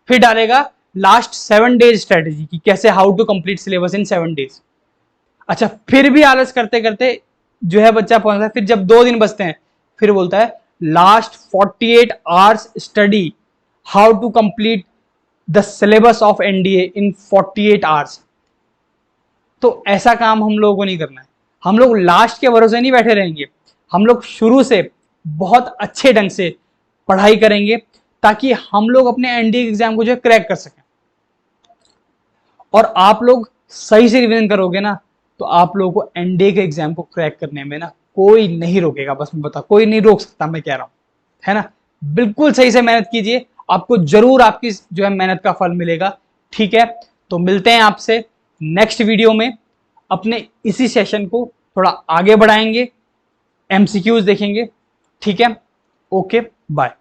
फिर डालेगा लास्ट 7 डेज स्ट्रेटेजी की कैसे how to complete syllabus in 7 days. अच्छा फिर भी आलस करते करते जो है बच्चा पहुंचता है, फिर जब 2 दिन बचते हैं फिर बोलता है last 48 hours study how to complete the syllabus of NDA in 48 hours. तो ऐसा काम हम लोगों को नहीं करना है, हम लोग लास्ट के भरोसे नहीं बैठे रहेंगे, हम लोग शुरू से बहुत अच्छे ढंग से पढ़ाई करेंगे ताकि हम लोग अपने एनडीए एग्जाम को जो है क्रैक कर सकें। और आप लोग सही से रिवीजन करोगे ना तो आप लोगों को एनडीए के एग्जाम को क्रैक करने में ना कोई नहीं रोकेगा, बस मैं बता, कोई नहीं रोक सकता, मैं कह रहा हूं, है ना। बिल्कुल सही से मेहनत कीजिए, आपको जरूर आपकी जो है मेहनत का फल मिलेगा, ठीक है। तो मिलते हैं आपसे नेक्स्ट वीडियो में, अपने इसी सेशन को थोड़ा आगे बढ़ाएंगे, एमसीक्यूज देखेंगे, ठीक है। Okay bye.